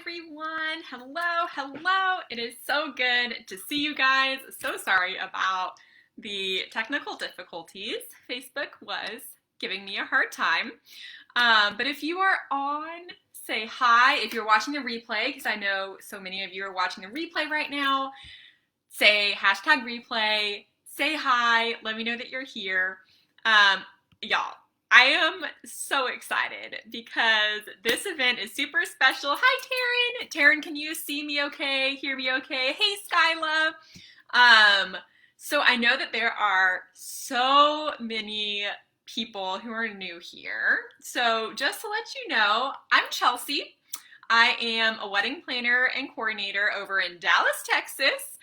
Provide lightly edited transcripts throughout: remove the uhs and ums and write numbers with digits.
everyone. Hello. It is so good to see you guys. So sorry about the technical difficulties. Facebook was giving me a hard time. But if you are on, say hi. If you're watching the replay, because I know so many of you are watching the replay right now, say hashtag replay, say hi, let me know that you're here. Y'all, I am so excited because this event is super special. Hi, Taryn. Taryn, can you see me okay? Hear me okay? Hey, Skyla. So I know that there are so many people who are new here. So just to let you know, I'm Chelsea. I am a wedding planner and coordinator over in Dallas, Texas.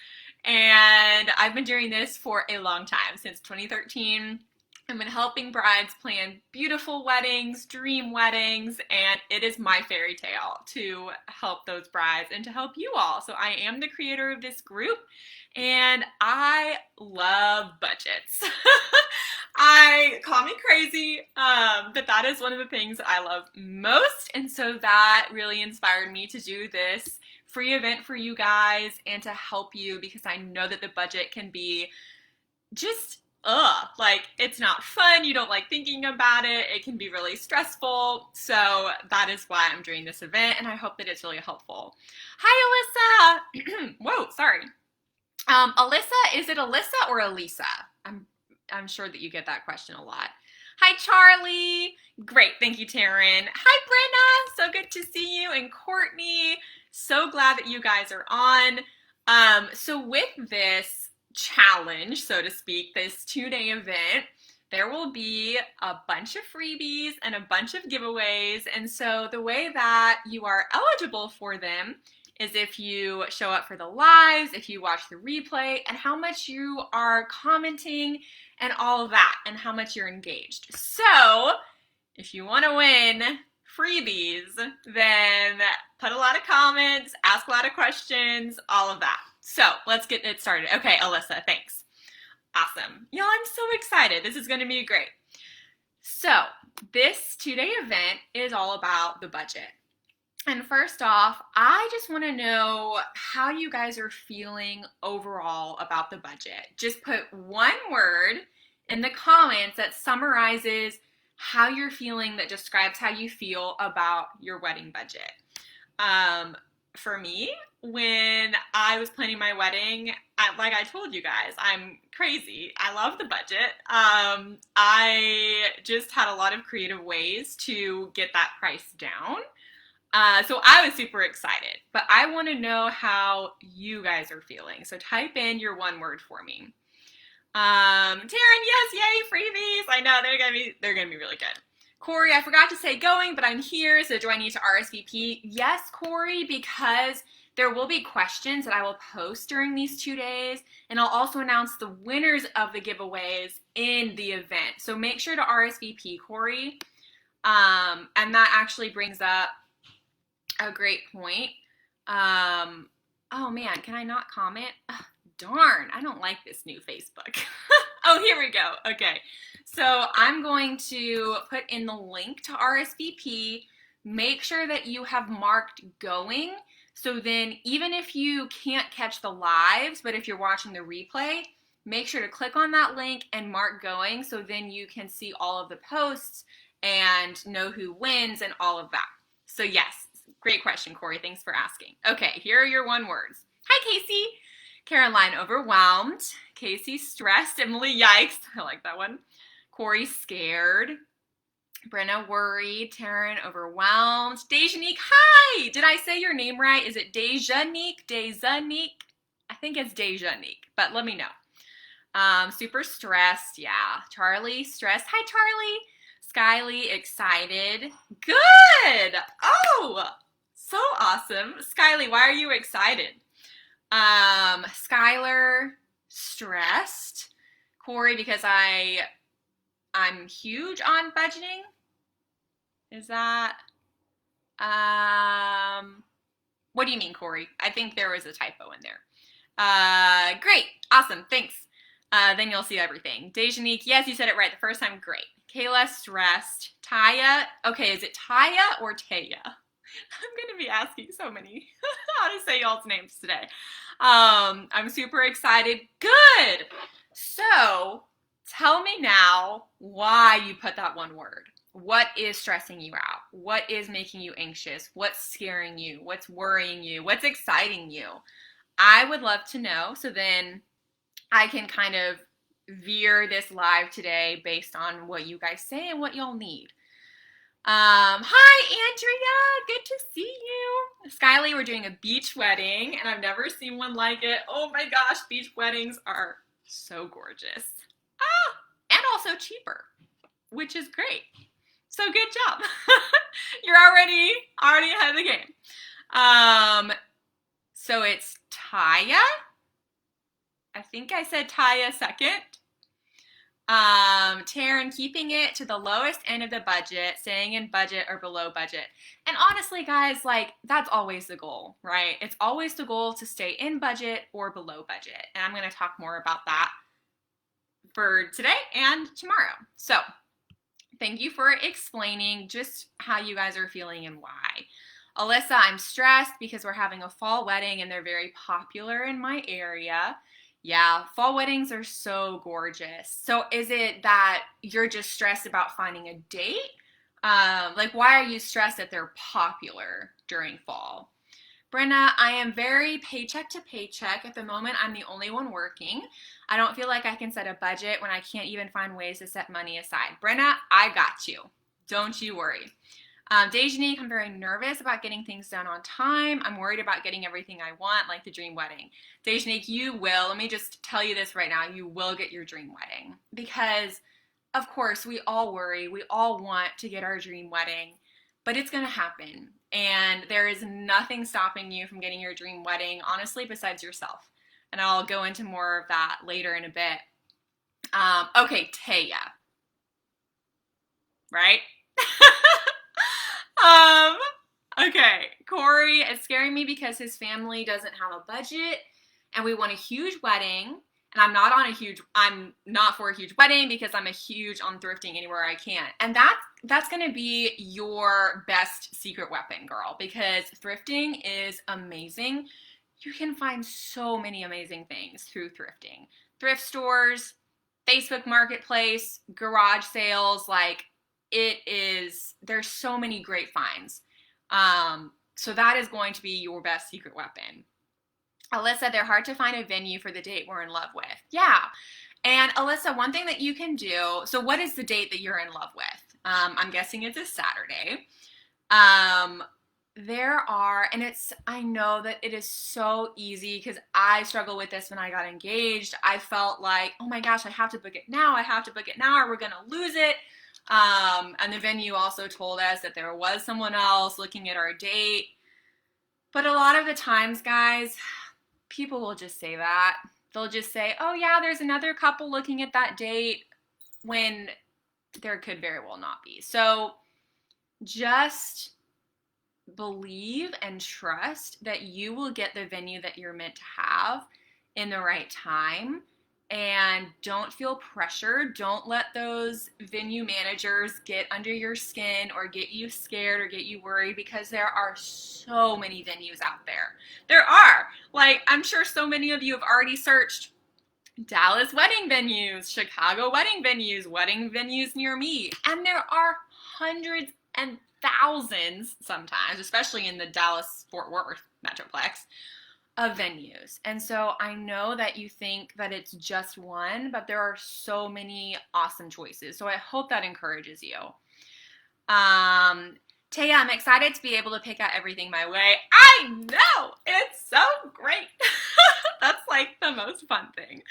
And I've been doing this for a long time, since 2013. I've been helping brides plan beautiful weddings, dream weddings, and it is my fairy tale to help those brides and to help you all. So I am the creator of this group, and I love budgets. Call me crazy, but that is one of the things that I love most, and so that really inspired me to do this free event for you guys and to help you, because I know that the budget can be just like, it's not fun. You don't like thinking about it. It can be really stressful. So that is why I'm doing this event, and I hope that it's really helpful. Hi, Alyssa. Whoa, sorry. Alyssa, is it Alyssa or Elisa? I'm sure that you get that question a lot. Hi, Charlie. Great, thank you, Taryn. Hi, Brenna. So good to see you. And Courtney, so glad that you guys are on. So with this challenge, so to speak, this 2-day event, there will be a bunch of freebies and a bunch of giveaways. And so the way that you are eligible for them is if you show up for the lives, if you watch the replay, and how much you are commenting and all of that, and how much you're engaged. So if you want to win freebies, then put a lot of comments, ask a lot of questions, all of that. So let's get it started. Okay, Alyssa, thanks. Awesome. Y'all, I'm so excited. This is going to be great. So this 2-day event is all about the budget. And first off, I just want to know how you guys are feeling overall about the budget. Just put one word in the comments that summarizes how you're feeling, that describes how you feel about your wedding budget. For me, when I was planning my wedding, like I told you guys, I'm crazy. I love the budget. I just had a lot of creative ways to get that price down. So I was super excited, but I want to know how you guys are feeling. So type in your one word for me. Taryn, yes, yay, freebies. I know they're gonna be really good. Corey, I forgot to say going, but I'm here, so do I need to RSVP? Yes, Corey, because there will be questions that I will post during these 2 days, and I'll also announce the winners of the giveaways in the event. So make sure to RSVP, Corey. And that actually brings up a great point. Oh man, can I not comment? Ugh, darn, I don't like this new Facebook. Oh, here we go. Okay. So I'm going to put in the link to RSVP. Make sure that you have marked going. So then even if you can't catch the lives, but if you're watching the replay, make sure to click on that link and mark going. So then you can see all of the posts and know who wins and all of that. So yes, great question, Corey. Thanks for asking. Okay, here are your one words. Hi, Casey. Caroline, overwhelmed. Casey, stressed. Emily, yikes. I like that one. Corey, scared. Brenna, worried. Taryn, overwhelmed. Dejanique, hi! Did I say your name right? Is it Dejanique? Dejanique? I think it's Dejanique, but let me know. Super stressed, yeah. Charlie, stressed. Hi, Charlie. Skyly, excited. Good! Oh, so awesome. Skyly, why are you excited? Skylar, stressed. Corey, because I'm huge on budgeting. Is that, what do you mean, Corey? I think there was a typo in there. Great, awesome, thanks. Then you'll see everything. Dejanique, yes, you said it right the first time, great. Kayla, stressed. Taya, okay, is it Taya or Taya? I'm going to be asking so many how to say y'all's names today. I'm super excited. Good. So tell me now why you put that one word. What is stressing you out? What is making you anxious? What's scaring you? What's worrying you? What's exciting you? I would love to know, so then I can kind of veer this live today based on what you guys say and what y'all need. Hi, Andrea. Good to see you. Skyly, we're doing a beach wedding, and I've never seen one like it. Oh my gosh, beach weddings are so gorgeous. And also cheaper, which is great. So good job. You're already ahead of the game. So it's Taya. I think I said Taya second. Taryn, keeping it to the lowest end of the budget, staying in budget or below budget. And honestly, guys, like, that's always the goal, right? It's always the goal to stay in budget or below budget. And I'm going to talk more about that for today and tomorrow. So thank you for explaining just how you guys are feeling and why. Alyssa, I'm stressed because we're having a fall wedding and they're very popular in my area. Yeah, fall weddings are so gorgeous. So is it that you're just stressed about finding a date? Like, why are you stressed that they're popular during fall? Brenna, I am very paycheck to paycheck. At the moment, I'm the only one working. I don't feel like I can set a budget when I can't even find ways to set money aside. Brenna, I got you. Don't you worry. Dejanique, I'm very nervous about getting things done on time. I'm worried about getting everything I want, like the dream wedding. Dejanique, you will. Let me just tell you this right now. You will get your dream wedding. Because, of course, we all worry. We all want to get our dream wedding. But it's going to happen. And there is nothing stopping you from getting your dream wedding, honestly, besides yourself. And I'll go into more of that later in a bit. Okay, Taya. Right? Okay, Corey is scaring me because his family doesn't have a budget and we want a huge wedding. And I'm not for a huge wedding because I'm a huge on thrifting anywhere I can. And that's going to be your best secret weapon, girl, because thrifting is amazing. You can find so many amazing things through thrifting. Thrift stores, Facebook Marketplace, garage sales, like, there's so many great finds. So that is going to be your best secret weapon. Alyssa, they're hard to find a venue for the date we're in love with. Yeah. And Alyssa, one thing that you can do, so what is the date that you're in love with? I'm guessing it's a Saturday. I know that it is so easy because I struggle with this when I got engaged. I felt like, oh my gosh, I have to book it now, or we're going to lose it. And the venue also told us that there was someone else looking at our date. But a lot of the times, guys, people will just say that. They'll just say, oh yeah, there's another couple looking at that date, when there could very well not be. So just believe and trust that you will get the venue that you're meant to have in the right time. And don't feel pressured. Don't let those venue managers get under your skin or get you scared or get you worried, because there are so many venues out there. There are. Like, I'm sure so many of you have already searched Dallas wedding venues, Chicago wedding venues near me. And there are hundreds and thousands sometimes, especially in the Dallas-Fort Worth Metroplex, of venues. And so I know that you think that it's just one, but there are so many awesome choices. So I hope that encourages you. Taya, I'm excited to be able to pick out everything my way. I know! It's so great! That's like the most fun thing.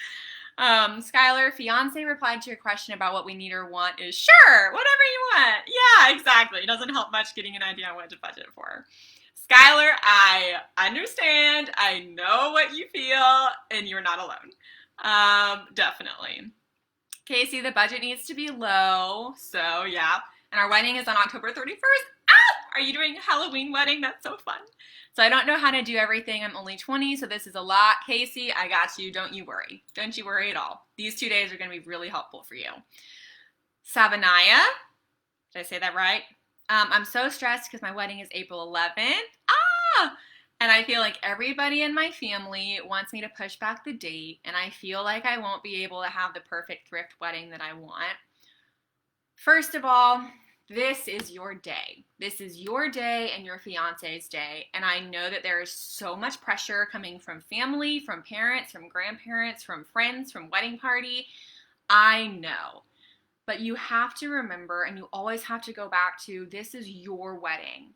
Skylar, fiance replied to your question about what we need or want is sure, whatever you want. Yeah, exactly. It doesn't help much getting an idea on what to budget for. Skylar, I understand. I know what you feel, and you're not alone. Definitely. Casey, the budget needs to be low, so yeah. And our wedding is on October 31st. Are you doing a Halloween wedding? That's so fun. So I don't know how to do everything. I'm only 20, so this is a lot. Casey, I got you. Don't you worry. Don't you worry at all. These 2 days are going to be really helpful for you. Savanaya, did I say that right? I'm so stressed because my wedding is April 11th. Ah! And I feel like everybody in my family wants me to push back the date, and I feel like I won't be able to have the perfect thrift wedding that I want. First of all, this is your day. This is your day and your fiance's day. And I know that there is so much pressure coming from family, from parents, from grandparents, from friends, from wedding party. I know. But you have to remember, and you always have to go back to, this is your wedding.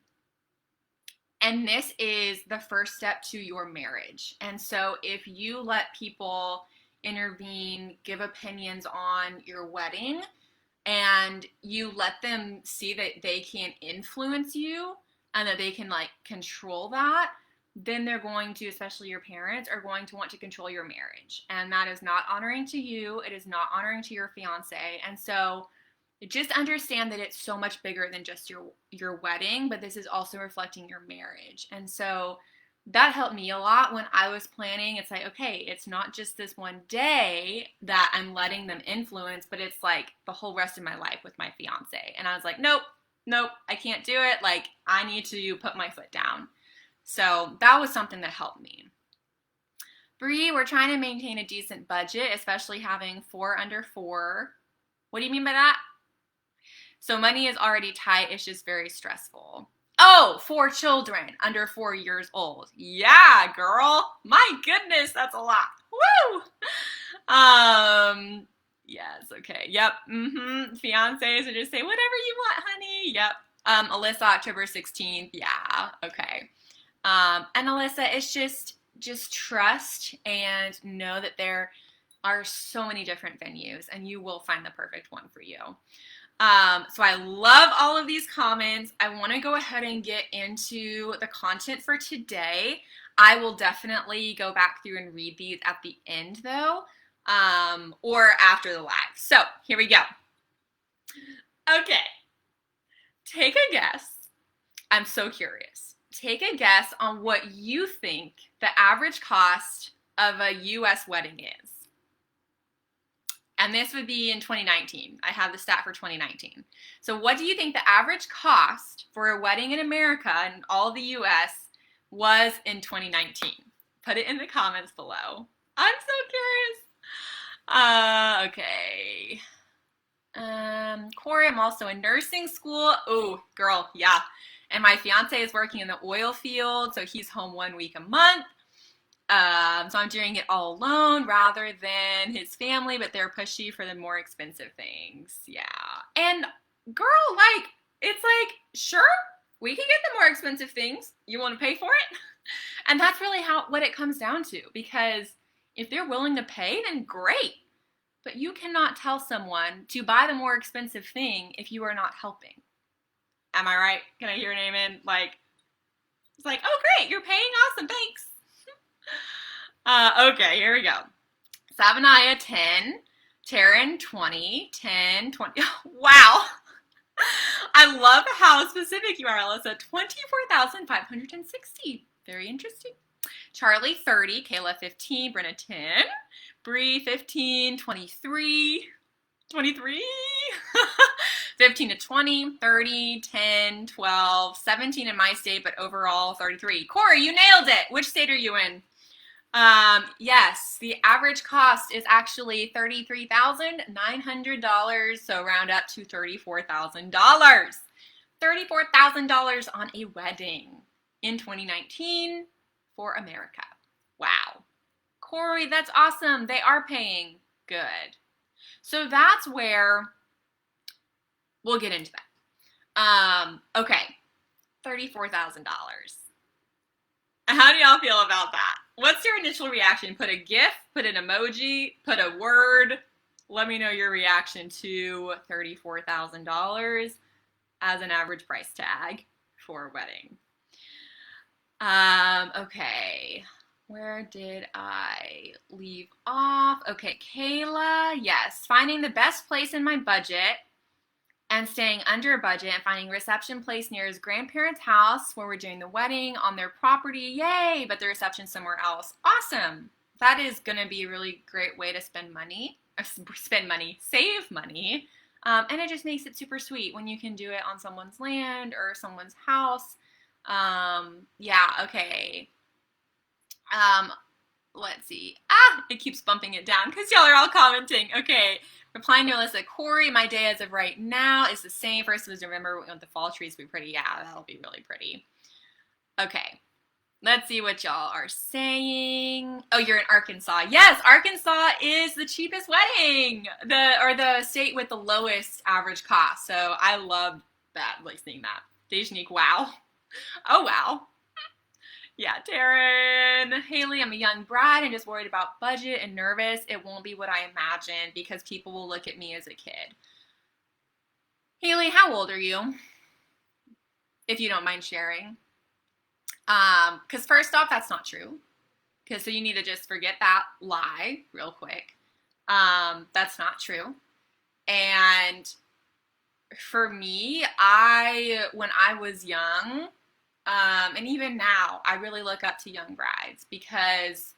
And this is the first step to your marriage. And so if you let people intervene, give opinions on your wedding, and you let them see that they can't influence you and that they can like control that, then they're going to, especially your parents, are going to want to control your marriage. And that is not honoring to you. It is not honoring to your fiance. And so just understand that it's so much bigger than just your wedding, but this is also reflecting your marriage. And so that helped me a lot when I was planning. It's like, okay, it's not just this one day that I'm letting them influence, but it's like the whole rest of my life with my fiance. And I was like, nope, I can't do it. Like, I need to put my foot down. So that was something that helped me. Bree, we're trying to maintain a decent budget, especially having 4 under 4. What do you mean by that? So money is already tight. It's just very stressful. Oh, 4 children under 4 years old. Yeah, girl. My goodness, that's a lot. Woo! Yes, okay. Yep. Fiancés would just say, whatever you want, honey. Yep. Alyssa, October 16th. Yeah, okay. And Alyssa, it's just trust and know that there are so many different venues and you will find the perfect one for you. So I love all of these comments. I want to go ahead and get into the content for today. I will definitely go back through and read these at the end though, or after the live. So here we go. Okay. Take a guess. I'm so curious. Take a guess on what you think the average cost of a U.S. wedding is. And this would be in 2019. I have the stat for 2019. So what do you think the average cost for a wedding in America and all the U.S. was in 2019? Put it in the comments below. I'm so curious. Okay. Corey, I'm also in nursing school. Oh, girl, yeah. And my fiance is working in the oil field, so he's home 1 week a month. So I'm doing it all alone rather than his family, but they're pushy for the more expensive things. Yeah. And girl, like, it's like, sure, we can get the more expensive things. You want to pay for it? And that's really what it comes down to, because if they're willing to pay, then great. But you cannot tell someone to buy the more expensive thing if you are not helping. Am I right? Can I hear an amen? Like, it's like, oh great, you're paying, awesome, thanks. Okay, here we go. Savanaya, 10. Taryn, 20. 10, 20. Wow. I love how specific you are, Alyssa. 24,560. Very interesting. Charlie, 30. Kayla, 15. Brenna, 10. Bree, 15. 23. 23. 15 to 20. 30. 10. 12. 17 in my state, but overall 33. Corey, you nailed it. Which state are you in? Yes, the average cost is actually $33,900, so round up to $34,000. $34,000 on a wedding in 2019 for America. Wow. Corey, that's awesome. They are paying good. So that's where we'll get into that. Okay, $34,000. How do y'all feel about that? What's your initial reaction? Put a GIF, put an emoji, put a word. Let me know your reaction to $34,000 as an average price tag for a wedding. Okay, where did I leave off? Okay, Kayla, yes, finding the best place in my budget and staying under budget and finding a reception place near his grandparents' house where we're doing the wedding on their property. Yay! But the reception somewhere else. Awesome. That is going to be a really great way to save money. And it just makes it super sweet when you can do it on someone's land or someone's house. Yeah, okay. Let's see. It keeps bumping it down because y'all are all commenting. Okay. Replying to Alyssa, Corey, my day as of right now is the same. First was November. We want the fall trees to be pretty. Yeah, that'll be really pretty. Okay. Let's see what y'all are saying. Oh, you're in Arkansas. Yes, Arkansas is the cheapest wedding. The state with the lowest average cost. So I love that, like seeing that. Dejanique, wow. Oh, wow. Yeah, Taryn. Haley, I'm a young bride and just worried about budget and nervous. It won't be what I imagined because people will look at me as a kid. Haley, how old are you? If you don't mind sharing. Because first off, that's not true. Because so you need to just forget that lie real quick. That's not true. And for me, when I was young, and even now, I really look up to young brides because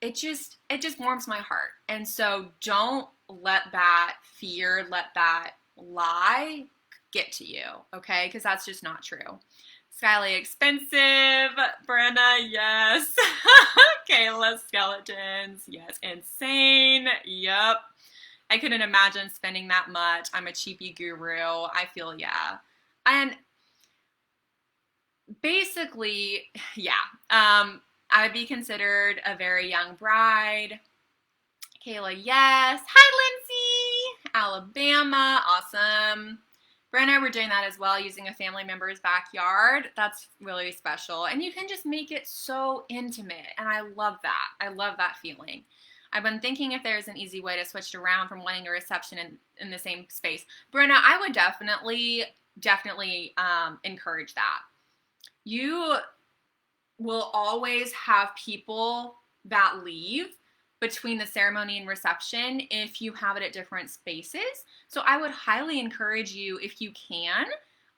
it just warms my heart. And so don't let that fear, let that lie get to you, okay? Because that's just not true. Skyly expensive. Brenna, yes. Kayla, skeletons, yes. Insane, yep. I couldn't imagine spending that much. I'm a cheapy guru. I feel, yeah. And basically, yeah, I would be considered a very young bride. Kayla, yes. Hi, Lindsay. Alabama, awesome. Brenna, we're doing that as well, using a family member's backyard. That's really special. And you can just make it so intimate. And I love that. I love that feeling. I've been thinking if there's an easy way to switch it around from wedding to reception in the same space. Brenna, I would definitely encourage that. You will always have people that leave between the ceremony and reception if you have it at different spaces. So I would highly encourage you, if you can,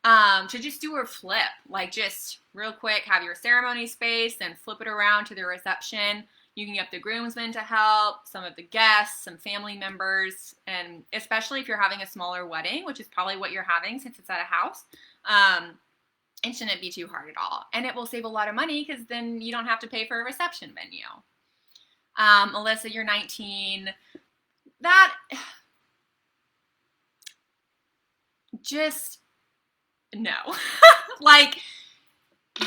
to just do a flip. Like just real quick, have your ceremony space, then flip it around to the reception. You can get the groomsmen to help, some of the guests, some family members, and especially if you're having a smaller wedding, which is probably what you're having since it's at a house, it shouldn't be too hard at all. And it will save a lot of money because then you don't have to pay for a reception venue. Alyssa, you're 19. That, just, no. Like,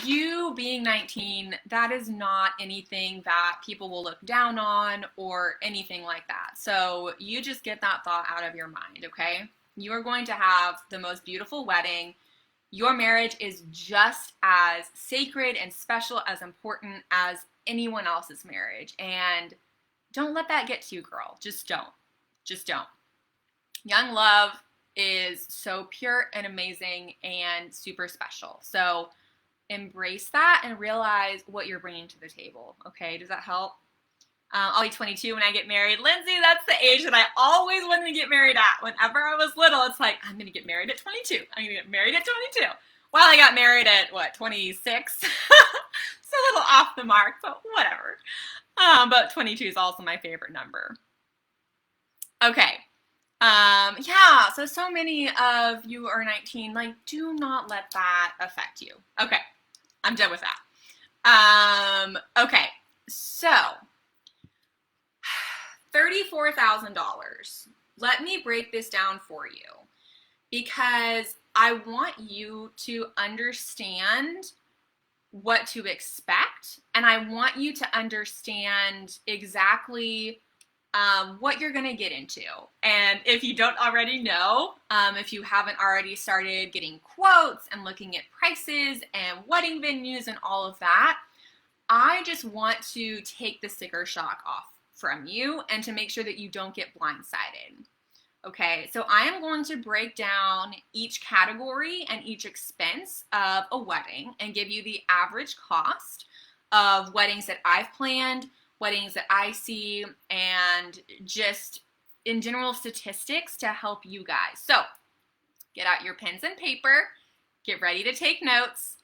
you being 19, that is not anything that people will look down on or anything like that. So you just get that thought out of your mind, okay? You are going to have the most beautiful wedding. Your marriage is just as sacred and special, as important as anyone else's marriage. And don't let that get to you, girl. Just don't. Just don't. Young love is so pure and amazing and super special. So embrace that and realize what you're bringing to the table. Okay, does that help? I'll be 22 when I get married. Lindsay, that's the age that I always wanted to get married at. Whenever I was little, it's like, I'm going to get married at 22. I'm going to get married at 22. Well, I got married at, 26? It's a little off the mark, but whatever. But 22 is also my favorite number. Okay. Yeah, so many of you are 19. Like, do not let that affect you. Okay. I'm done with that. Okay. So, $34,000. Let me break this down for you because I want you to understand what to expect, and I want you to understand exactly what you're going to get into. And if you don't already know, if you haven't already started getting quotes and looking at prices and wedding venues and all of that, I just want to take the sticker shock off from you and to make sure that you don't get blindsided. Okay, so I am going to break down each category and each expense of a wedding and give you the average cost of weddings that I've planned, weddings that I see, and just in general statistics to help you guys. So get out your pens and paper, get ready to take notes,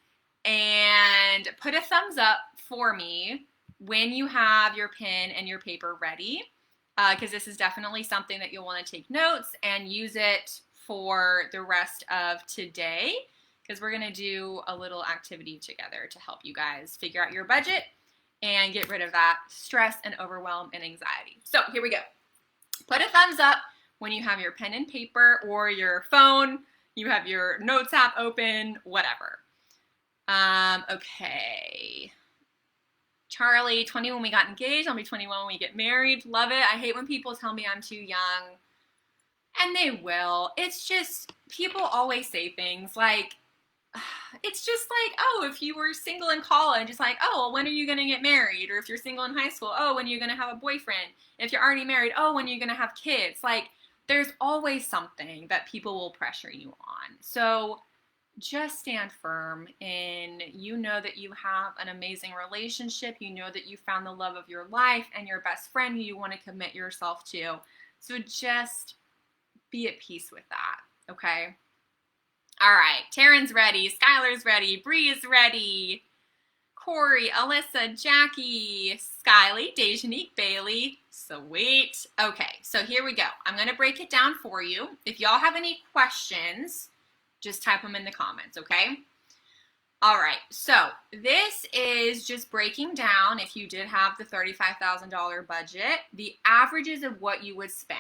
and put a thumbs up for me when you have your pen and your paper ready. because this is definitely something that you'll want to take notes and use it for the rest of today, because we're going to do a little activity together to help you guys figure out your budget and get rid of that stress and overwhelm and anxiety. So here we go. Put a thumbs up when you have your pen and paper or your phone, you have your notes app open, whatever. Okay. Charlie, 20 when we got engaged. I'll be 21 when we get married. Love it. I hate when people tell me I'm too young. And they will. It's just, people always say things like, it's just like, oh, if you were single in college, it's like, oh, well, when are you going to get married? Or if you're single in high school, oh, when are you going to have a boyfriend? If you're already married, oh, when are you going to have kids? Like, there's always something that people will pressure you on. So just stand firm, and you know that you have an amazing relationship. You know that you found the love of your life and your best friend who you want to commit yourself to. So just be at peace with that, okay? All right, Taryn's ready, Skylar's ready, Bree is ready, Corey, Alyssa, Jackie, Skyly, Dejanique, Bailey, sweet. Okay, so here we go. I'm going to break it down for you. If y'all have any questions, just type them in the comments, okay? All right, so this is just breaking down, if you did have the $35,000 budget, the averages of what you would spend,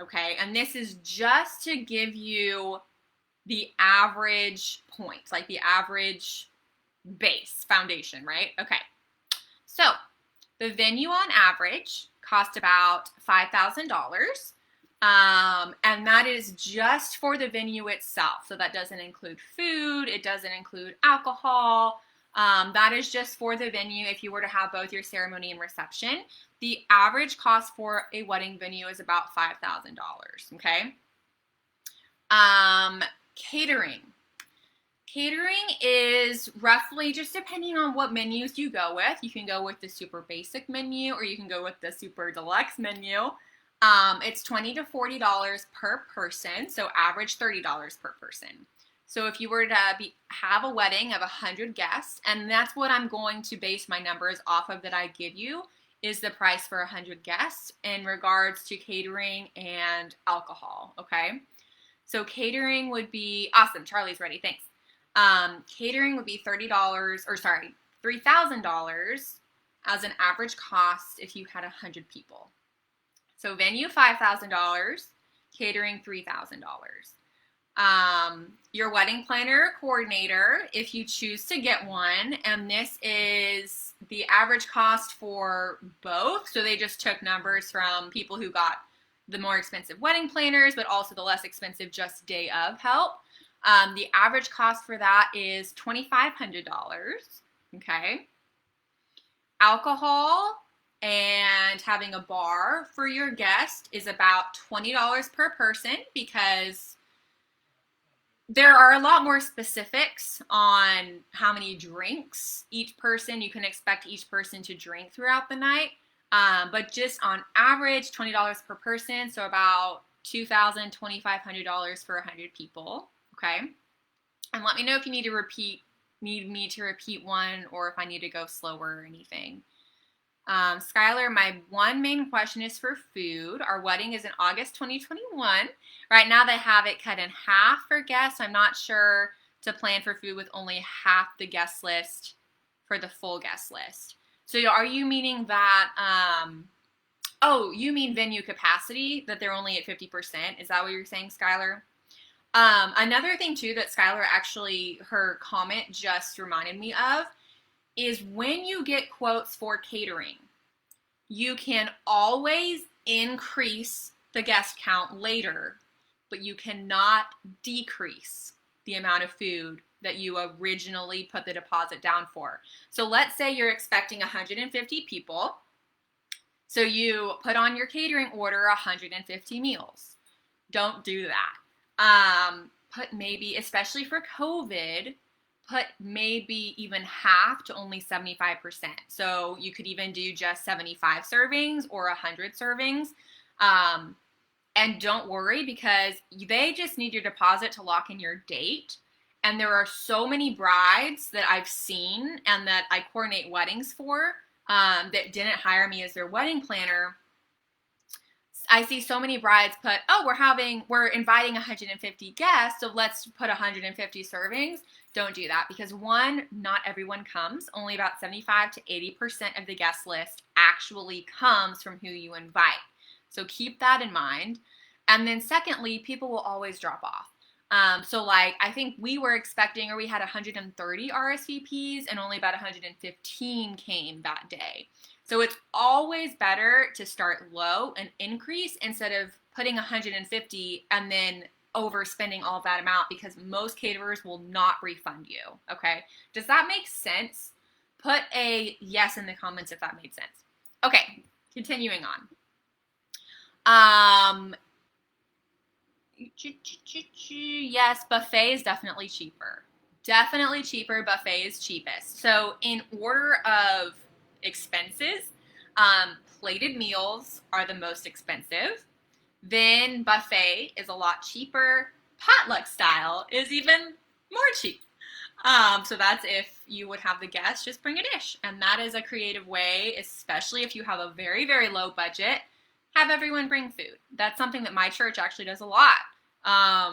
okay? And this is just to give you the average points, like the average base foundation, right? Okay, so the venue on average cost about $5,000. And that is just for the venue itself. So that doesn't include food. It doesn't include alcohol. That is just for the venue. If you were to have both your ceremony and reception, the average cost for a wedding venue is about $5,000. Okay. Catering. Catering is roughly, just depending on what menus you go with. You can go with the super basic menu, or you can go with the super deluxe menu. It's $20 to $40 per person, so average $30 per person. So if you were to have a wedding of 100 guests, and that's what I'm going to base my numbers off of that I give you, is the price for 100 guests in regards to catering and alcohol, okay? So catering would be, awesome, Charlie's ready, thanks. Catering would be $3,000 as an average cost if you had 100 people. So venue, $5,000, catering, $3,000. Your wedding planner or coordinator, if you choose to get one, and this is the average cost for both. So they just took numbers from people who got the more expensive wedding planners, but also the less expensive just day of help. The average cost for that is $2,500, okay? Alcohol and having a bar for your guest is about $20 per person, because there are a lot more specifics on how many drinks you can expect each person to drink throughout the night. But just on average, $20 per person, so about $2,000, $2,500 for 100 people, okay? And let me know if you need me to repeat one, or if I need to go slower or anything. Skylar, my one main question is for food. Our wedding is in August 2021. Right now they have it cut in half for guests. I'm not sure to plan for food with only half the guest list for the full guest list. So are you meaning that, you mean venue capacity, that they're only at 50%? Is that what you're saying, Skylar? Another thing too that Skylar actually, her comment just reminded me of, is when you get quotes for catering, you can always increase the guest count later, but you cannot decrease the amount of food that you originally put the deposit down for. So let's say you're expecting 150 people. So you put on your catering order 150 meals. Don't do that. Put maybe, especially for COVID, put maybe even half to only 75%. So you could even do just 75 servings or 100 servings. And don't worry, because they just need your deposit to lock in your date. And there are so many brides that I've seen and that I coordinate weddings for that didn't hire me as their wedding planner, I see so many brides put, oh, we're inviting 150 guests, so let's put 150 servings. Don't do that because one, not everyone comes. Only about 75 to 80% of the guest list actually comes from who you invite. So keep that in mind. And then secondly, people will always drop off. So like I think we were expecting, or we had 130 RSVPs and only about 115 came that day. So it's always better to start low and increase instead of putting 150 and then overspending all of that amount, because most caterers will not refund you. Okay. Does that make sense? Put a yes in the comments if that made sense. Okay. Continuing on. Yes, buffet is definitely cheaper. Definitely cheaper. Buffet is cheapest. So in order of expenses, plated meals are the most expensive. Then buffet is a lot cheaper. Potluck style is even more cheap. So that's if you would have the guests just bring a dish. And that is a creative way, especially if you have a very, very low budget, have everyone bring food. That's something that my church actually does a lot.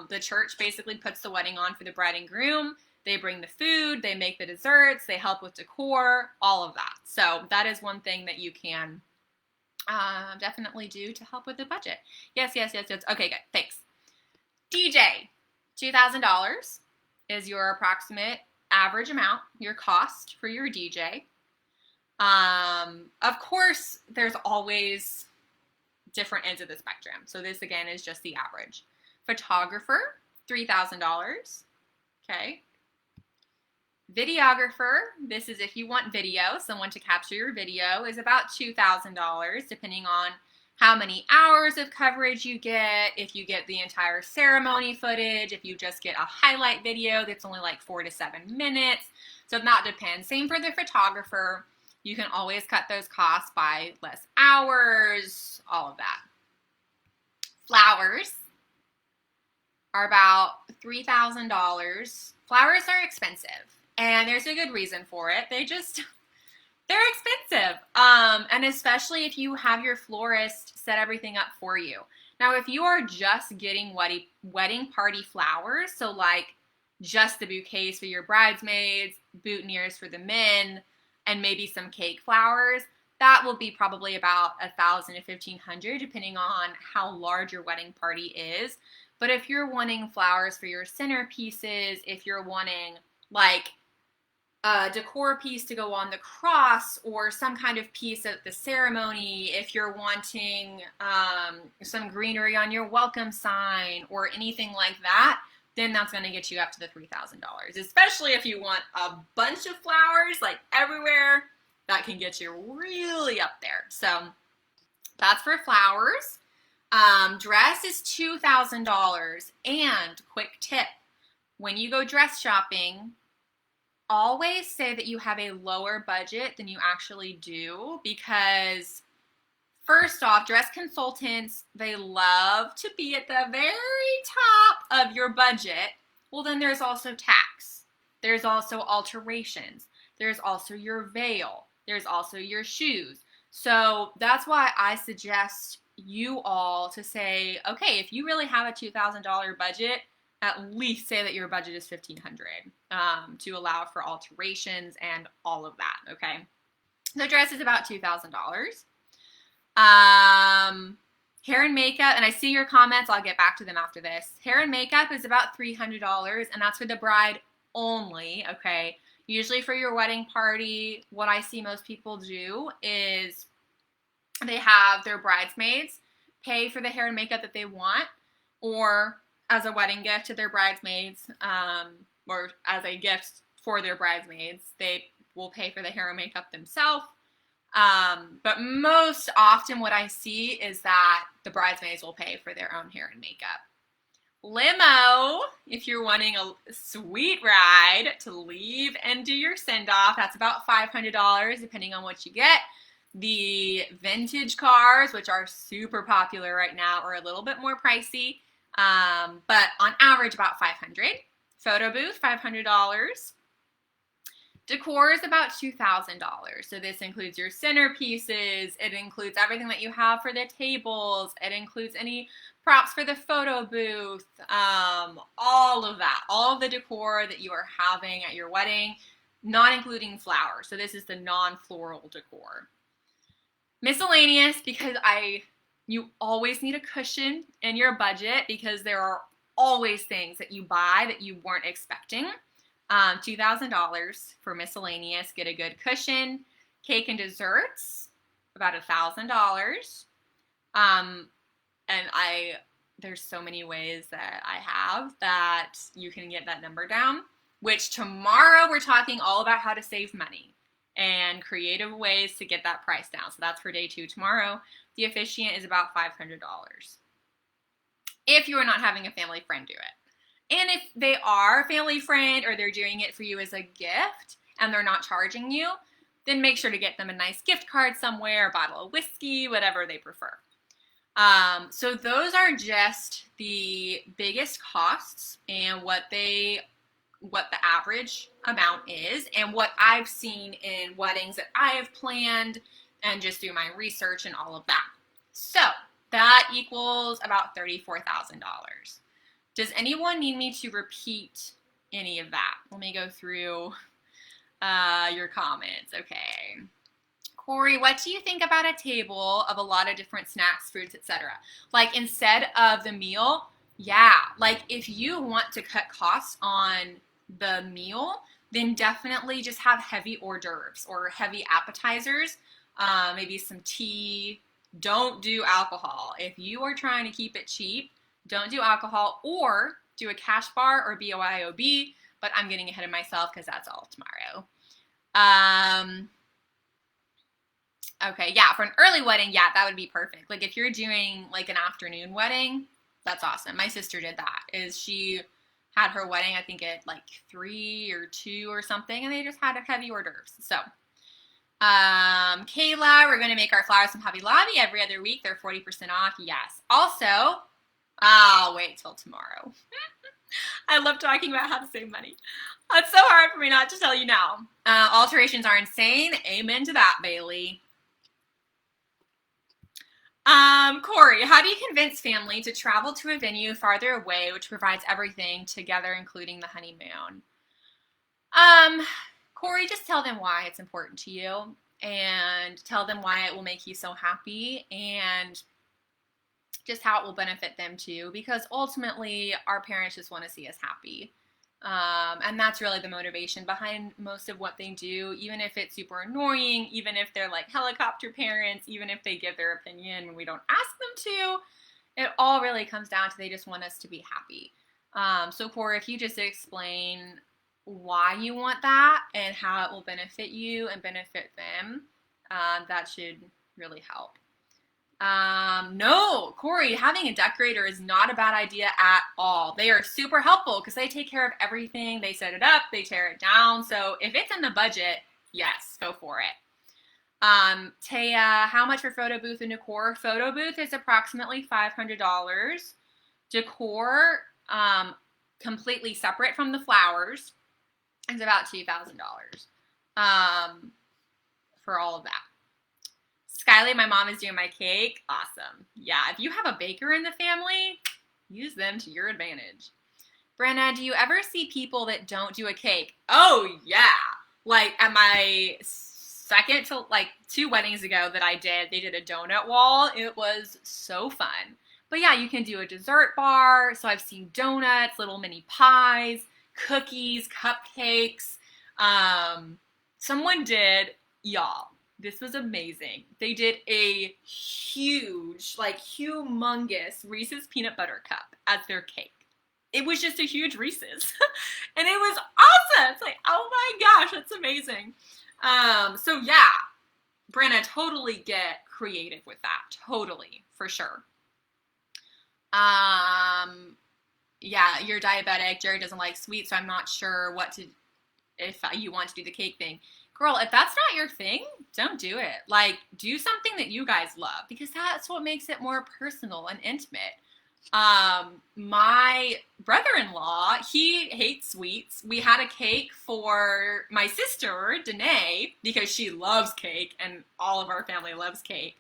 The church basically puts the wedding on for the bride and groom. They bring the food, they make the desserts, they help with decor, all of that. So that is one thing that you can definitely do to help with the budget. Yes. Okay, good. Thanks. DJ, $2,000 is your approximate average amount, your cost for your DJ. Of course, there's always different ends of the spectrum. So this again is just the average. Photographer, $3,000. Okay. Videographer, this is if you want video, someone to capture your video, is about $2,000, depending on how many hours of coverage you get, if you get the entire ceremony footage, if you just get a highlight video that's only like 4 to 7 minutes. So that depends. Same for the photographer. You can always cut those costs by less hours, all of that. Flowers are about $3,000. Flowers are expensive, and there's a good reason for it. They're expensive, and especially if you have your florist set everything up for you. Now, if you are just getting wedding party flowers, so like just the bouquets for your bridesmaids, boutonnieres for the men, and maybe some cake flowers, that will be probably about $1,000 to $1,500, depending on how large your wedding party is. But if you're wanting flowers for your centerpieces, if you're wanting like a decor piece to go on the cross or some kind of piece at the ceremony, if you're wanting some greenery on your welcome sign or anything like that, then that's going to get you up to the $3,000. Especially if you want a bunch of flowers like everywhere, that can get you really up there. So that's for flowers. Dress is $2,000. And quick tip, when you go dress shopping, always say that you have a lower budget than you actually do, because first off, dress consultants, they love to be at the very top of your budget. Well, then there's also tax. There's also alterations. There's also your veil. There's also your shoes. So that's why I suggest you all to say, okay, if you really have a $2,000 budget, at least say that your budget is $1,500 to allow for alterations and all of that, okay? The dress is about $2,000. Hair and makeup, and I see your comments, I'll get back to them after this. Hair and makeup is about $300, and that's for the bride only, okay? Usually for your wedding party, what I see most people do is they have their bridesmaids pay for the hair and makeup that they want, or as a wedding gift to their bridesmaids, or as a gift for their bridesmaids, they will pay for the hair and makeup themselves. But most often what I see is that the bridesmaids will pay for their own hair and makeup. Limo, if you're wanting a sweet ride to leave and do your send-off, that's about $500 depending on what you get. The vintage cars, which are super popular right now, are a little bit more pricey, but on average about $500. Photo booth, $500. Decor is about $2,000. So this includes your centerpieces. It includes everything that you have for the tables. It includes any props for the photo booth, all of that, all of the decor that you are having at your wedding, not including flowers. So this is the non-floral decor. Miscellaneous, because you always need a cushion in your budget because there are always things that you buy that you weren't expecting. $2,000 for miscellaneous. Get a good cushion. Cake and desserts, about $1,000. And there's so many ways that I have that you can get that number down, which tomorrow we're talking all about how to save money and creative ways to get that price down. So that's for day 2 tomorrow. The officiant is about $500. If you are not having a family friend do it. And if they are a family friend or they're doing it for you as a gift and they're not charging you, then make sure to get them a nice gift card somewhere, a bottle of whiskey, whatever they prefer. So those are just the biggest costs and what the average amount is and what I've seen in weddings that I have planned and just through my research and all of that. So that equals about $34,000. Does anyone need me to repeat any of that? Let me go through your comments. Okay. Corey, what do you think about a table of a lot of different snacks, fruits, etc.? Like instead of the meal, yeah. Like if you want to cut costs on the meal, then definitely just have heavy hors d'oeuvres or heavy appetizers, maybe some tea. Don't do alcohol. If you are trying to keep it cheap, don't do alcohol or do a cash bar or BYOB, but I'm getting ahead of myself because that's all tomorrow. Okay, yeah, for an early wedding, yeah, that would be perfect. Like if you're doing like an afternoon wedding, that's awesome. My sister did that. She had her wedding, I think at like 3 or 2 or something, and they just had a heavy hors d'oeuvres. So, Kayla, we're going to make our flowers from Hobby Lobby every other week. They're 40% off. Yes. Also, I'll wait till tomorrow. I love talking about how to save money. It's so hard for me not to tell you now. Alterations are insane. Amen to that, Bailey. Corey, how do you convince family to travel to a venue farther away which provides everything together, including the honeymoon? Corey, just tell them why it's important to you and tell them why it will make you so happy and just how it will benefit them too, because ultimately our parents just want to see us happy. And that's really the motivation behind most of what they do, even if it's super annoying, even if they're like helicopter parents, even if they give their opinion when we don't ask them to, it all really comes down to they just want us to be happy. So Corey, if you just explain why you want that and how it will benefit you and benefit them, that should really help. No, Corey, having a decorator is not a bad idea at all. They are super helpful because they take care of everything. They set it up, they tear it down. So if it's in the budget, yes, go for it. Taya, how much for photo booth and decor? Photo booth is approximately $500. Decor, completely separate from the flowers, is about $2,000 for all of that. Skyly, my mom is doing my cake. Awesome. Yeah, if you have a baker in the family, use them to your advantage. Brenna, do you ever see people that don't do a cake? Oh, yeah. Like at my second to like 2 weddings ago that I did, they did a donut wall. It was so fun. But yeah, you can do a dessert bar. So I've seen donuts, little mini pies, cookies, cupcakes. Someone did, y'all. This was amazing. They did a huge, like humongous Reese's peanut butter cup as their cake. It was just a huge Reese's. And it was awesome. It's like, oh my gosh, that's amazing. So yeah, Brenna, totally get creative with that. Totally, for sure. Yeah, you're diabetic. Jerry doesn't like sweets, so I'm not sure if you want to do the cake thing. Girl, if that's not your thing, don't do it. Like, do something that you guys love because that's what makes it more personal and intimate. My brother-in-law, he hates sweets. We had a cake for my sister, Danae, because she loves cake and all of our family loves cake.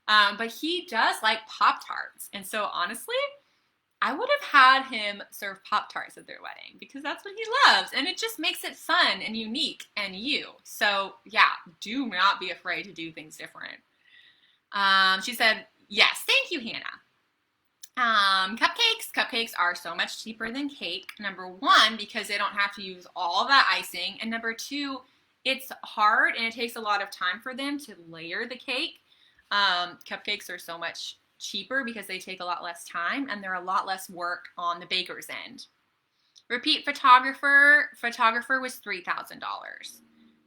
But he does like Pop-Tarts. And so honestly, I would have had him serve Pop-Tarts at their wedding because that's what he loves. And it just makes it fun and unique and you. So yeah, do not be afraid to do things different. She said, yes, thank you, Hannah. Cupcakes. Cupcakes are so much cheaper than cake. Number one, because they don't have to use all that icing. And number two, it's hard and it takes a lot of time for them to layer the cake. Cupcakes are so much cheaper because they take a lot less time and they're a lot less work on the baker's end. Repeat photographer. Photographer was $3,000.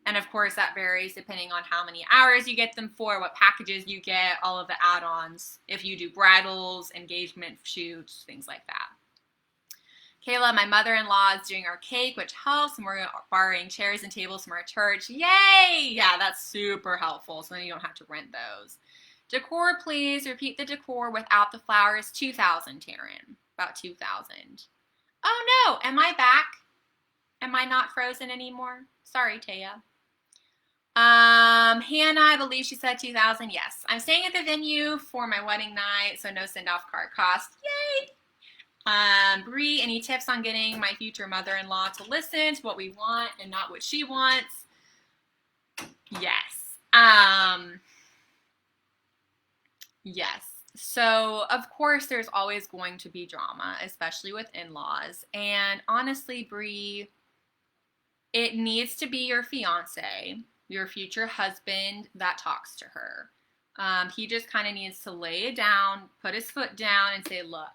And of course, that varies depending on how many hours you get them for, what packages you get, all of the add-ons, if you do bridals, engagement shoots, things like that. Kayla, my mother-in-law is doing our cake, which helps, and we're borrowing chairs and tables from our church. Yay! Yeah, that's super helpful, so then you don't have to rent those. Decor, please. Repeat the decor without the flowers. 2,000, Taryn. About 2,000. Oh no, am I back? Am I not frozen anymore? Sorry, Taya. Hannah, I believe she said 2,000. Yes, I'm staying at the venue for my wedding night, so no send-off card cost. Yay! Bree, any tips on getting my future mother-in-law to listen to what we want and not what she wants? Yes. Yes. So, of course, there's always going to be drama, especially with in-laws. And honestly, Bree, it needs to be your fiance, your future husband, that talks to her. He just kind of needs to lay it down, put his foot down, and say, look,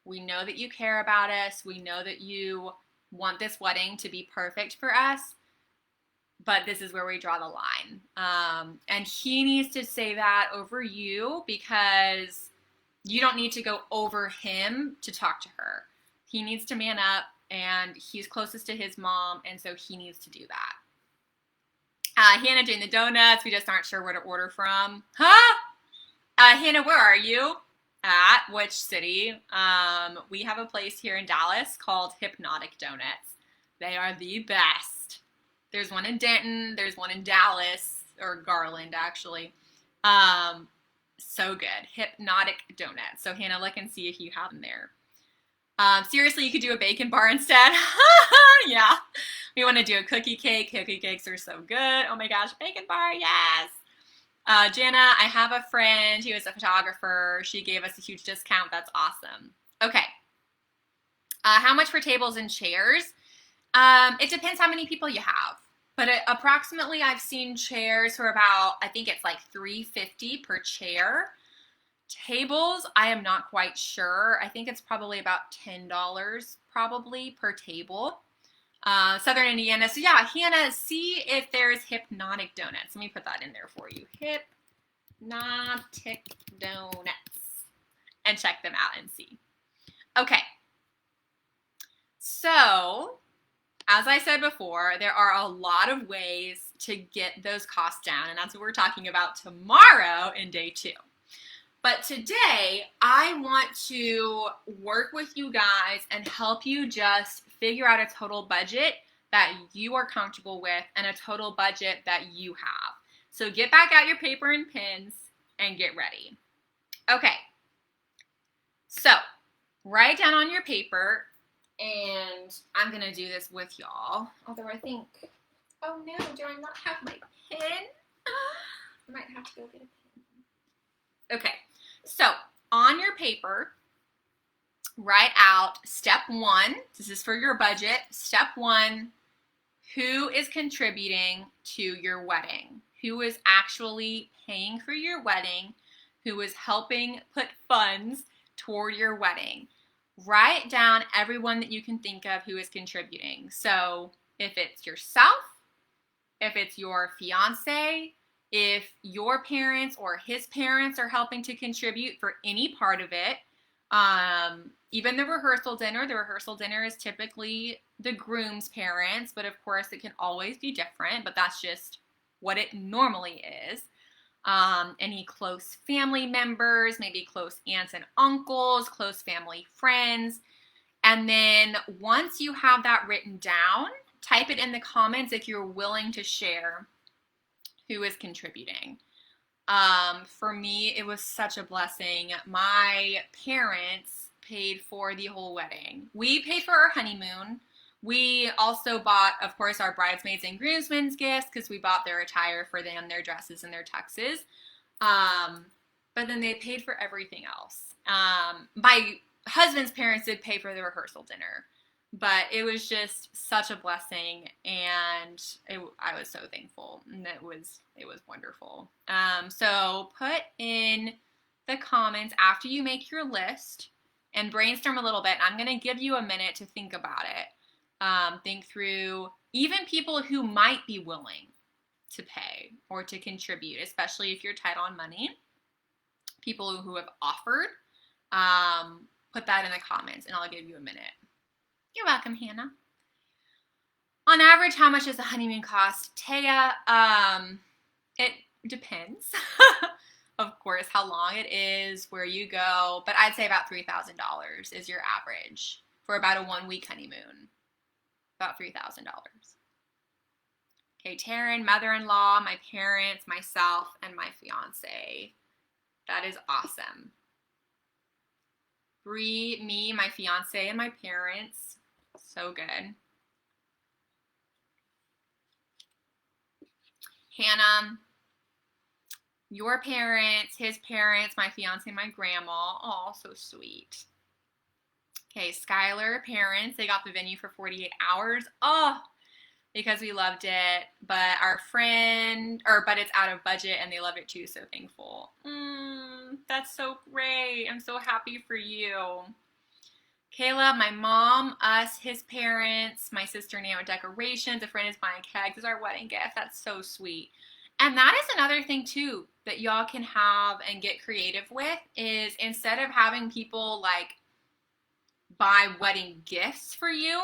we know that you care about us. We know that you want this wedding to be perfect for us, but this is where we draw the line. And he needs to say that over you because you don't need to go over him to talk to her. He needs to man up, and he's closest to his mom, and so he needs to do that. Hannah doing the donuts. We just aren't sure where to order from. Huh? Hannah, where are you? At which city? We have a place here in Dallas called Hypnotic Donuts. They are the best. There's one in Denton. There's one in Dallas, or Garland, actually. So good. Hypnotic Donuts. So, Hannah, look and see if you have them there. Seriously, you could do a bacon bar instead. Yeah. We want to do a cookie cake. Cookie cakes are so good. Oh my gosh, bacon bar, yes. Jana, I have a friend who is a photographer. She gave us a huge discount. That's awesome. Okay. How much for tables and chairs? It depends how many people you have. But approximately, I've seen chairs for about, I think it's like $350 per chair. Tables, I am not quite sure. I think it's probably about $10 probably per table. Southern Indiana. So yeah, Hannah, see if there's Hypnotic Donuts. Let me put that in there for you. Hypnotic Donuts. And check them out and see. Okay. So, as I said before, there are a lot of ways to get those costs down, and that's what we're talking about tomorrow in day 2. But today, I want to work with you guys and help you just figure out a total budget that you are comfortable with and a total budget that you have. So get back out your paper and pens and get ready. Okay. So write down on your paper, and I'm going to do this with y'all. Although I think, oh no, do I not have my pen? I might have to go get a pen. Okay. So, on your paper, write out step 1. This is for your budget. Step 1, who is contributing to your wedding? Who is actually paying for your wedding? Who is helping put funds toward your wedding? Write down everyone that you can think of who is contributing. So, if it's yourself, if it's your fiance, if your parents or his parents are helping to contribute for any part of it, even the rehearsal dinner is typically the groom's parents, but of course it can always be different, but that's just what it normally is. any close family members, maybe close aunts and uncles, close family friends. And then once you have that written down, type it in the comments if you're willing to share who is contributing. For me, it was such a blessing. My parents paid for the whole wedding. We paid for our honeymoon. We also bought, of course, our bridesmaids and groomsmen's gifts because we bought their attire for them, their dresses and their tuxes. But then they paid for everything else. My husband's parents did pay for the rehearsal dinner, but it was just such a blessing, and I was so thankful, and it was wonderful. So put in the comments after you make your list and brainstorm a little bit. I'm going to give you a minute to think about it. Think through even people who might be willing to pay or to contribute, especially if you're tight on money. People who have offered, put that in the comments, and I'll give you a minute. You're welcome, Hannah. On average, how much does a honeymoon cost? Taya, it depends, of course, how long it is, where you go, but I'd say about $3,000 is your average for about a 1-week honeymoon. About $3,000. Okay, Taryn, mother-in-law, my parents, myself, and my fiance. That is awesome. Bree, me, my fiance, and my parents. So good. Hannah, your parents, his parents, my fiance, my grandma. Oh, so sweet. Okay, Skylar, parents, they got the venue for 48 hours. Oh, because we loved it. But our friend, but it's out of budget and they loved it too, so thankful. That's so great. I'm so happy for you. Kayla, my mom, us, his parents, my sister and aunt with decorations, a friend is buying kegs as our wedding gift. That's so sweet. And that is another thing too that y'all can have and get creative with is instead of having people like buy wedding gifts for you,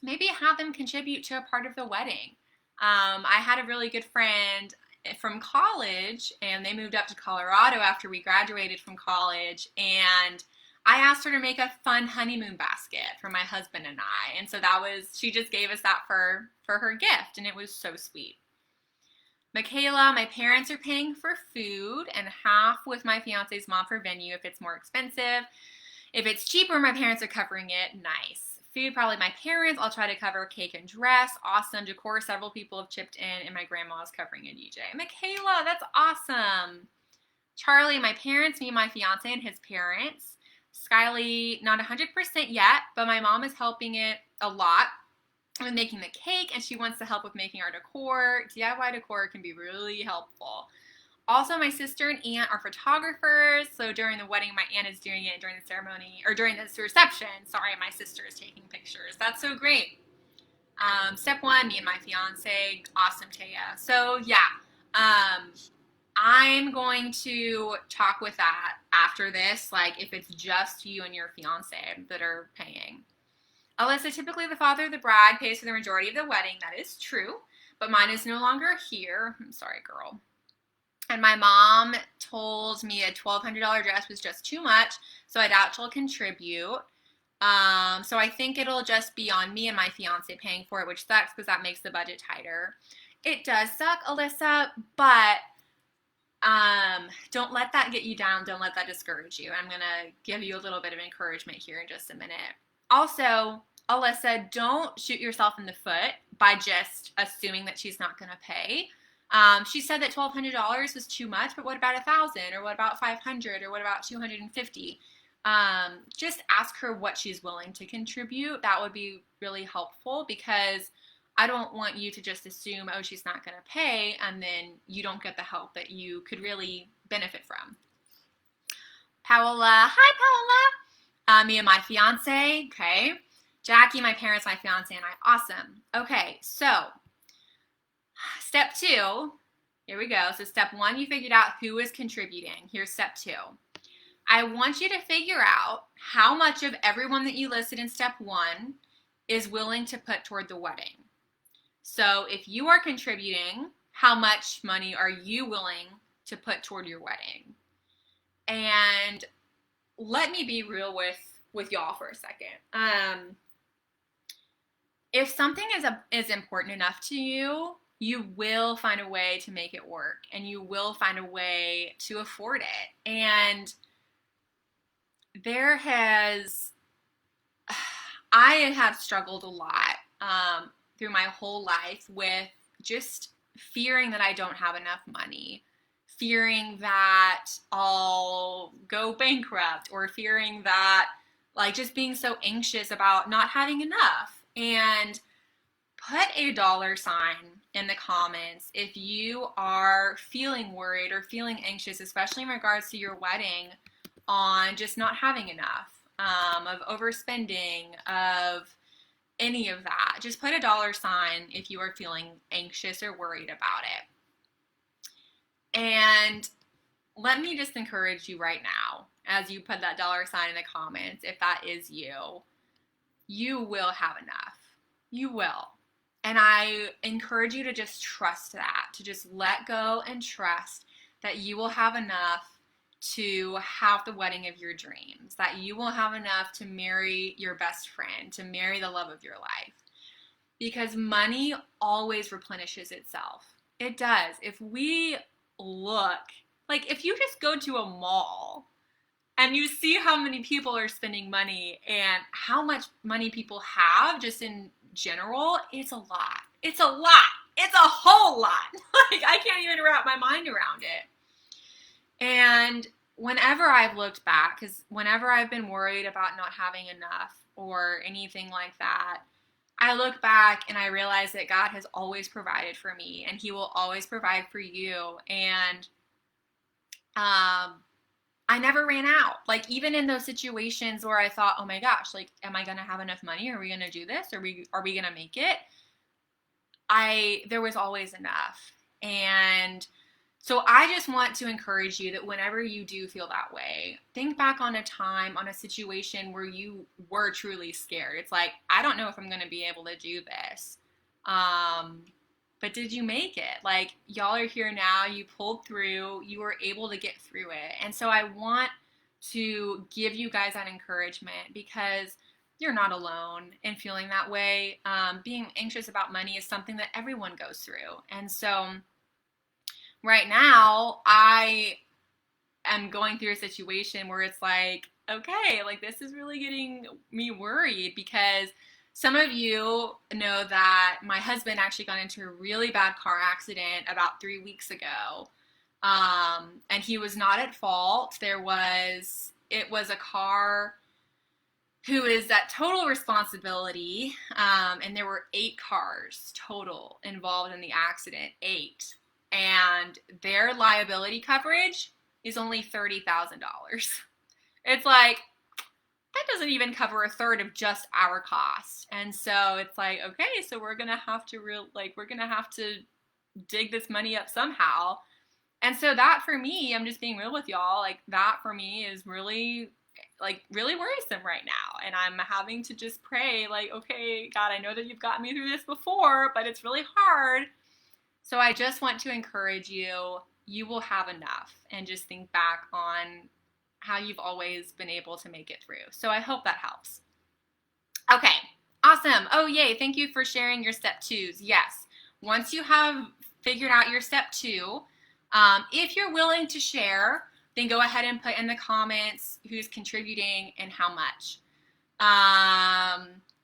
maybe have them contribute to a part of the wedding. I had a really good friend from college, and they moved up to Colorado after we graduated from college, and I asked her to make a fun honeymoon basket for my husband and I, and so she just gave us that for her gift, and it was so sweet. Michaela, my parents are paying for food, and half with my fiance's mom for venue if it's more expensive. If it's cheaper, my parents are covering it. Nice. Food, probably my parents. I'll try to cover cake and dress. Awesome. Decor, several people have chipped in, and my grandma is covering a DJ. Michaela, that's awesome. Charlie, my parents, me, my fiance, and his parents. Skyly, not 100% yet, but my mom is helping it a lot with making the cake, and she wants to help with making our decor. DIY decor can be really helpful. Also, my sister and aunt are photographers, so during the wedding, my aunt is doing it during the ceremony, or during this reception. Sorry, my sister is taking pictures. That's so great. Step 1, me and my fiance. Awesome, Taya. So, yeah. I'm going to talk with that after this, like if it's just you and your fiance that are paying. Alyssa, typically the father of the bride pays for the majority of the wedding. That is true, but mine is no longer here. I'm sorry, girl. And my mom told me a $1,200 dress was just too much, so I doubt she'll contribute. So I think it'll just be on me and my fiance paying for it, which sucks because that makes the budget tighter. It does suck, Alyssa, but don't let that get you down. Don't let that discourage you. I'm going to give you a little bit of encouragement here in just a minute. Also, Alyssa, don't shoot yourself in the foot by just assuming that she's not going to pay. She said that $1,200 was too much, but what about $1,000 or what about $500 or what about $250? Just ask her what she's willing to contribute. That would be really helpful because I don't want you to just assume, oh, she's not going to pay, and then you don't get the help that you could really benefit from. Paola, hi Paola. Me and my fiance, okay. Jackie, my parents, my fiance, and I. Awesome. Okay, so step 2, here we go. So step 1, you figured out who is contributing. Here's step 2. I want you to figure out how much of everyone that you listed in step 1 is willing to put toward the wedding. So if you are contributing, how much money are you willing to put toward your wedding. And let me be real with y'all for a second. If something is important enough to you, you will find a way to make it work, and you will find a way to afford it. And I have struggled a lot through my whole life with just fearing that I don't have enough money, fearing that I'll go bankrupt, or fearing that, like, just being so anxious about not having enough. And put a $sign in the comments if you are feeling worried or feeling anxious, especially in regards to your wedding, on just not having enough, of overspending, of any of that. Just put a $sign if you are feeling anxious or worried about it. And let me just encourage you right now, as you put that $sign in the comments, if that is you, you will have enough. You will. And I encourage you to just trust that, to just let go and trust that you will have enough to have the wedding of your dreams, that you will have enough to marry your best friend, to marry the love of your life. Because money always replenishes itself. It does. If we look, like, if you just go to a mall and you see how many people are spending money and how much money people have just in general, it's a lot. It's a lot. It's a whole lot. Like, I can't even wrap my mind around it. And whenever I've looked back, because whenever I've been worried about not having enough or anything like that, I look back and I realize that God has always provided for me, and He will always provide for you. And I never ran out. Like, even in those situations where I thought, oh my gosh, like, am I going to have enough money? Are we going to do this? Are we going to make it? There was always enough. And so I just want to encourage you that whenever you do feel that way, think back on a time, on a situation where you were truly scared. It's like, I don't know if I'm going to be able to do this. But did you make it? Like, y'all are here now, you pulled through, you were able to get through it. And so I want to give you guys that encouragement, because you're not alone in feeling that way. Being anxious about money is something that everyone goes through. And so right now, I am going through a situation where it's like, okay, like, this is really getting me worried, because some of you know that my husband actually got into a really bad car accident about 3 weeks ago. And he was not at fault. It was a car who is at total responsibility. And there were 8 cars total involved in the accident, 8. And their liability coverage is only $30,000. It's like, that doesn't even cover a third of just our cost. And so it's like, okay, so we're going to have to dig this money up somehow. And so that, for me, I'm just being real with y'all, like, that for me is really, like, really worrisome right now. And I'm having to just pray, like, okay, God, I know that you've gotten me through this before, but it's really hard. So I just want to encourage you, you will have enough. And just think back on how you've always been able to make it through. So I hope that helps. Okay, awesome. Oh, yay. Thank you for sharing your step 2s. Yes. Once you have figured out your step 2, if you're willing to share, then go ahead and put in the comments who's contributing and how much.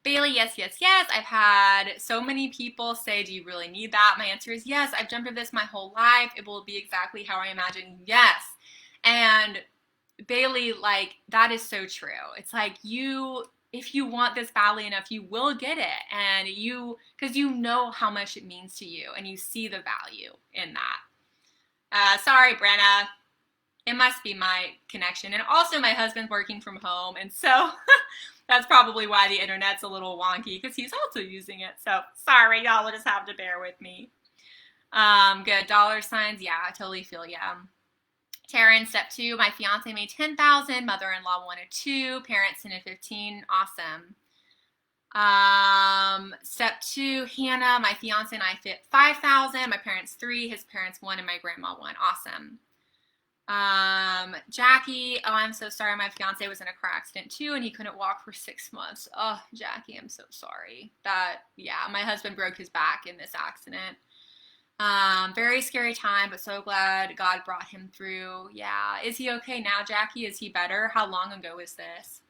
Bailey, yes, yes, yes. I've had so many people say, do you really need that? My answer is yes. I've dreamt of this my whole life. It will be exactly how I imagine. Yes. And Bailey, like, that is so true. It's like, if you want this badly enough, you will get it. And because you know how much it means to you, and you see the value in that. Sorry, Brenna. It must be my connection. And also, my husband's working from home, and so that's probably why the internet's a little wonky, because he's also using it. So sorry, y'all will just have to bear with me. Good. $signs. Yeah, I totally feel ya. Taryn, step 2, my fiance made $10,000, mother-in-law wanted $2,000, parents 10 and 15. Awesome. Step 2, Hannah, my fiance and I fit $5,000, my parents $3,000, his parents $1,000, and my grandma $1,000. Awesome. Jackie, oh, I'm so sorry. My fiance was in a car accident too, and he couldn't walk for 6 months. Oh, Jackie, I'm so sorry. Yeah, my husband broke his back in this accident. Very scary time, but so glad God brought him through. Yeah. Is he okay now, Jackie? Is he better? How long ago was this?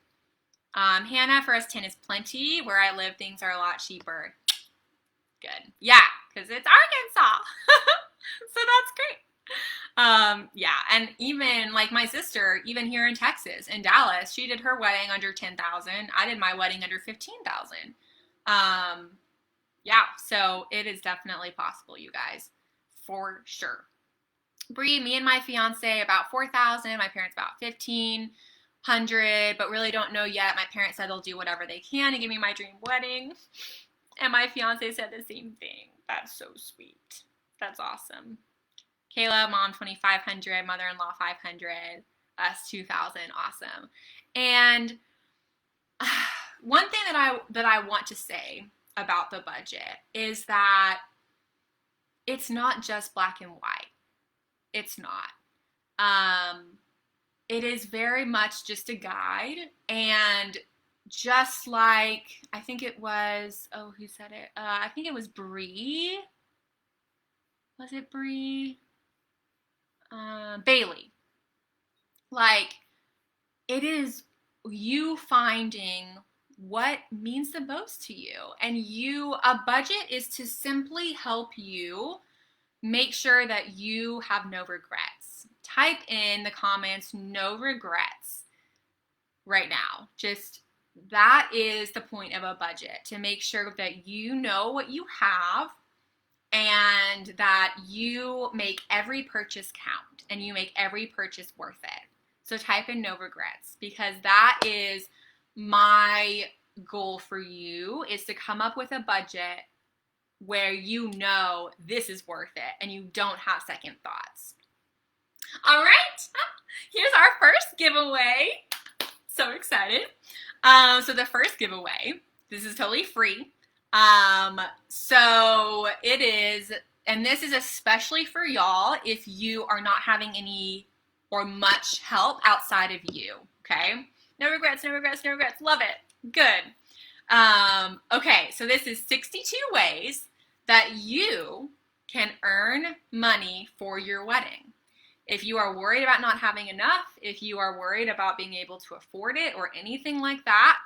Hannah, for us 10 is plenty. Where I live, things are a lot cheaper. Good. Yeah, because it's Arkansas. So that's great. Yeah, and even like my sister, even here in Texas, in Dallas, she did her wedding under 10,000. I did my wedding under 15,000. Yeah, so it is definitely possible, you guys, for sure. Bree, me and my fiance about 4,000. My parents about 1,500, but really don't know yet. My parents said they'll do whatever they can to give me my dream wedding, and my fiance said the same thing. That's so sweet. That's awesome. Kayla, mom 2,500, mother-in-law 500, us 2,000. Awesome. And one thing that I want to say about the budget is that it's not just black and white. It's not. It is very much just a guide, and just like I think it was, oh, who said it? I think it was Bree. Was it Bree? Bailey. Like, it is you finding what means the most to you. And a budget is to simply help you make sure that you have no regrets. Type in the comments, no regrets, right now. Just, that is the point of a budget, to make sure that you know what you have and that you make every purchase count and you make every purchase worth it. So type in no regrets, because that is my goal for you, is to come up with a budget where you know this is worth it and you don't have second thoughts. All right, here's our first giveaway. So excited. So the first giveaway, this is totally free. So it is, and this is especially for y'all if you are not having any or much help outside of you, okay? No regrets, no regrets, no regrets. Love it. Good. Okay, so this is 62 ways that you can earn money for your wedding. If you are worried about not having enough, if you are worried about being able to afford it or anything like that,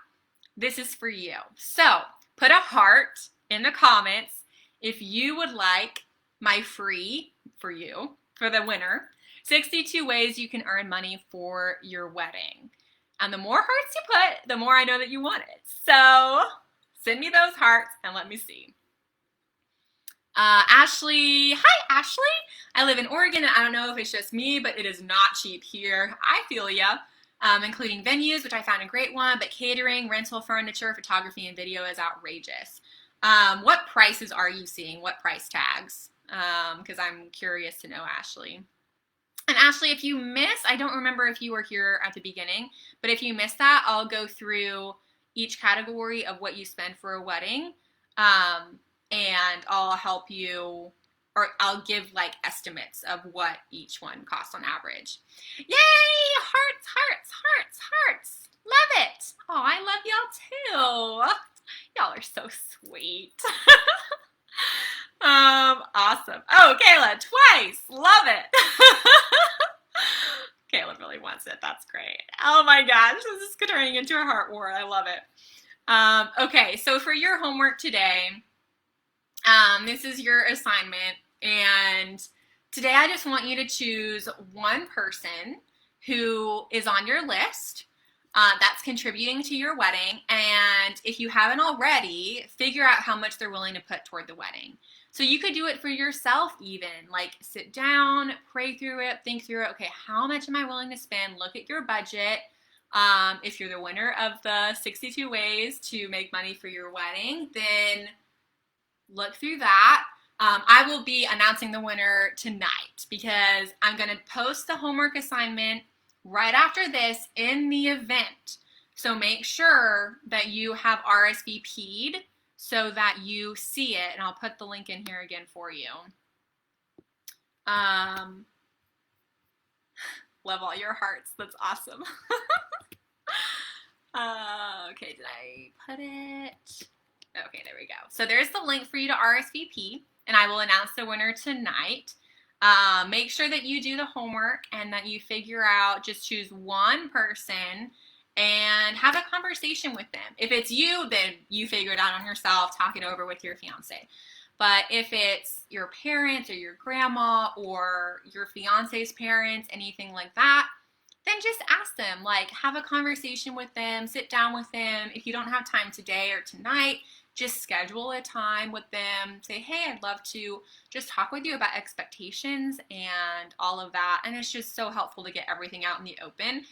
this is for you. So put a heart in the comments if you would like my free, for you, for the winner, 62 ways you can earn money for your wedding. And the more hearts you put, the more I know that you want it. So send me those hearts and let me see. Ashley, hi Ashley. I live in Oregon and I don't know if it's just me, but it is not cheap here. I feel ya. Including venues, which I found a great one, but catering, rental furniture, photography, and video is outrageous. What prices are you seeing? What price tags? Because I'm curious to know, Ashley. And Ashley, if you miss, I don't remember if you were here at the beginning, but if you missed that, I'll go through each category of what you spend for a wedding, and I'll help you, or I'll give like estimates of what each one costs on average. Yay! Hearts, hearts, hearts, hearts. Love it. Oh, I love y'all too. Y'all are so sweet. Awesome. Oh, Kayla, twice. Love it. Kayla really wants it. That's great. Oh my gosh, this is turning into a heart war. I love it. Okay, so for your homework today, this is your assignment, and today I just want you to choose one person who is on your list that's contributing to your wedding, and if you haven't already, figure out how much they're willing to put toward the wedding. So you could do it for yourself even, like sit down, pray through it, think through it. Okay, how much am I willing to spend? Look at your budget. If you're the winner of the 62 ways to make money for your wedding, then look through that. I will be announcing the winner tonight because I'm going to post the homework assignment right after this in the event. So make sure that you have RSVP'd so that you see it, and I'll put the link in here again for you. Love all your hearts. That's awesome. Okay, did I put it? Okay, there we go. So there's the link for you to RSVP, and I will announce the winner tonight. Make sure that you do the homework and that you figure out, just choose one person and have a conversation with them. If it's you, then you figure it out on yourself, talk it over with your fiance. But if it's your parents or your grandma or your fiance's parents, anything like that, then just ask them, like, have a conversation with them, sit down with them. If you don't have time today or tonight, just schedule a time with them. Say, hey, I'd love to just talk with you about expectations and all of that. And it's just so helpful to get everything out in the open.